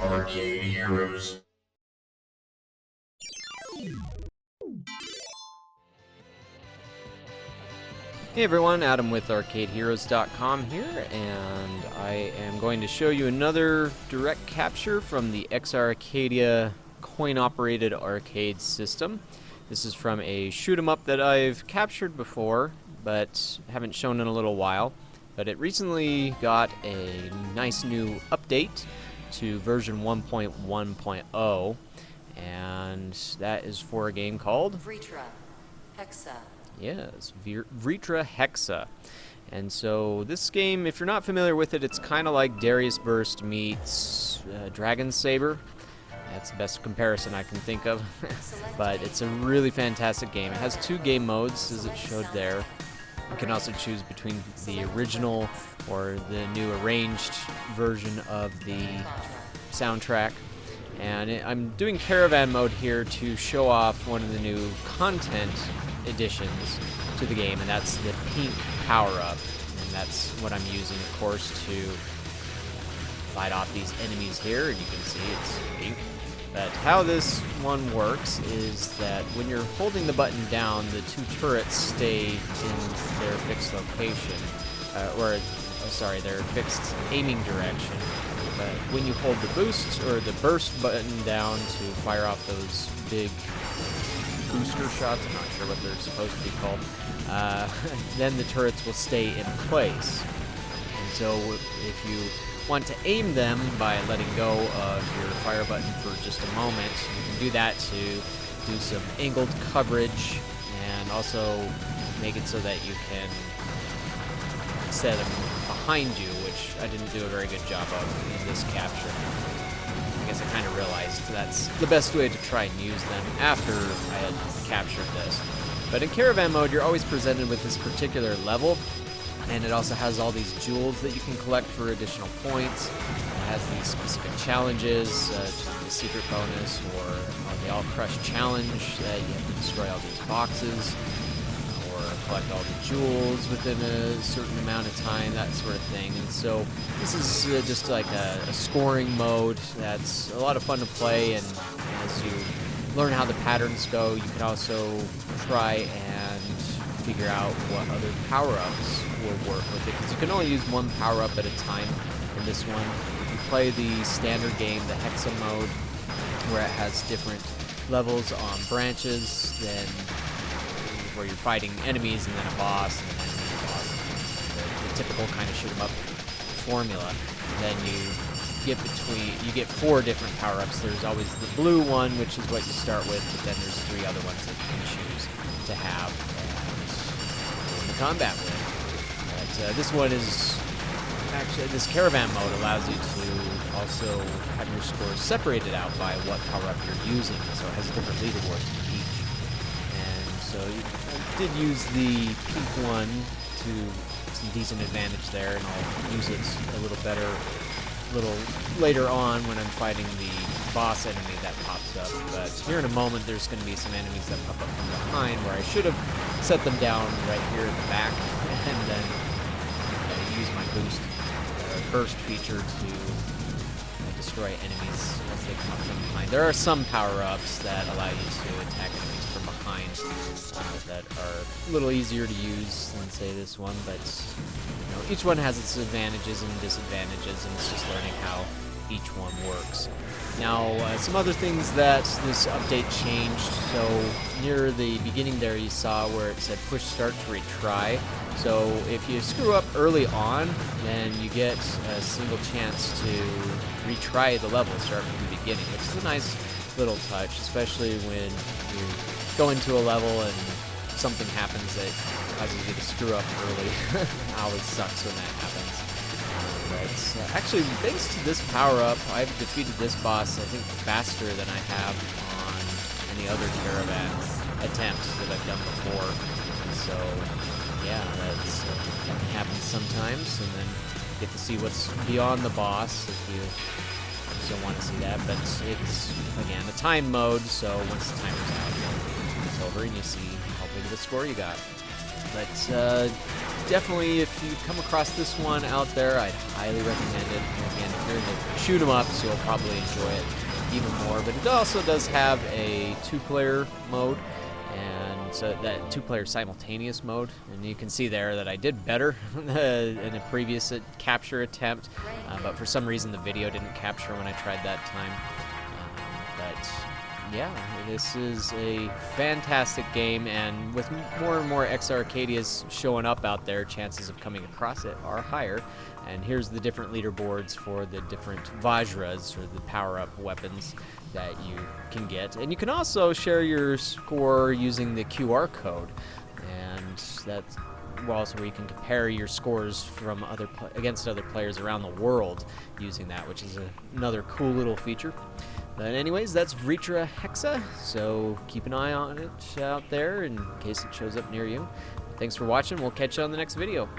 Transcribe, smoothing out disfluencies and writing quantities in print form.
Arcade Heroes. Hey everyone, Adam with ArcadeHeroes.com here, and I am going to show you another direct capture from the X Arcadia coin-operated arcade system. This is from a shoot-'em-up that I've captured before, but haven't shown in a little while. But it recently got a nice new update to version 1.1.0, and that is for a game called Vritra Hexa. Yes, Vritra Hexa. And so this game, if you're not familiar with it, it's kind of like Darius Burst meets Dragon Saber. That's the best comparison I can think of. But it's a really fantastic game. It has two game modes, as it showed there. You can also choose between the original or the new arranged version of the soundtrack. And I'm doing Caravan mode here to show off one of the new content additions to the game, and that's the pink power-up. And that's what I'm using, of course, to fight off these enemies here. And you can see it's pink. But how this one works is that when you're holding the button down, the two turrets stay in their fixed location, their fixed aiming direction. But when you hold the boost or the burst button down to fire off those big booster shots, I'm not sure what they're supposed to be called, then the turrets will stay in place. And so if you want to aim them by letting go of your fire button for just a moment, you can do that to do some angled coverage and also make it so that you can set them behind you, which I didn't do a very good job of in this capture. I guess I kind of realized that's the best way to try and use them after I had captured this. But in Caravan mode, you're always presented with this particular level, and it also has all these jewels that you can collect for additional points. It has these specific challenges, the secret bonus, or the All Crush challenge that you have to destroy all these boxes, or collect all the jewels within a certain amount of time, that sort of thing. And so this is just like a scoring mode that's a lot of fun to play, and as you learn how the patterns go, you can also try and figure out what other power-ups will work with it, because you can only use one power-up at a time in this one. If you play the standard game, the Hexa mode, where it has different levels on branches, then where you're fighting enemies and then a boss and then a boss, the typical kind of shoot-'em-up formula, then you get 4 different power-ups. There's always the blue one, which is what you start with, but then there's 3 other ones that you can choose to have and the combat with. But this one is actually, this Caravan mode allows you to also have your scores separated out by what power-up you're using, so it has different leaderboards for each. And so I did use the pink one to some decent advantage there, and I'll use it a little better a little later on when I'm fighting the boss enemy that pops up. But here in a moment, there's going to be some enemies that pop up from behind where I should have set them down right here in the back, and then use my burst feature to destroy enemies as they come up from behind. There are some power-ups that allow you to attack enemies from behind that are a little easier to use than, say, this one, but each one has its advantages and disadvantages, and it's just learning how each one works. Now, some other things that this update changed. So near the beginning there, you saw where it said push start to retry. So if you screw up early on, then you get a single chance to retry the level, start from the beginning, which is a nice little touch, especially when you go into a level and something happens that causes you to screw up early. It always sucks when that happens. But actually, thanks to this power-up, I've defeated this boss, I think, faster than I have on any other Caravan attempt that I've done before. So, yeah, that happens sometimes, and then you get to see what's beyond the boss if you still want to see that. But it's, again, a time mode, so once the timer's out, it's over, and you see how big of a score you got. But definitely, if you come across this one out there, I'd highly recommend it. And again, if you're into shoot 'em ups, you'll probably enjoy it even more. But it also does have a 2-player mode, and so that 2-player simultaneous mode. And you can see there that I did better in a previous capture attempt, but for some reason the video didn't capture when I tried that time. But yeah, this is a fantastic game, and with more and more X-Arcadias showing up out there, chances of coming across it are higher. And here's the different leaderboards for the different Vajras, or the power-up weapons that you can get. And you can also share your score using the QR code, and that's also where you can compare your scores from against other players around the world using that, which is another cool little feature. But anyways, that's Vritra Hexa, so keep an eye on it out there in case it shows up near you. Thanks for watching. We'll catch you on the next video.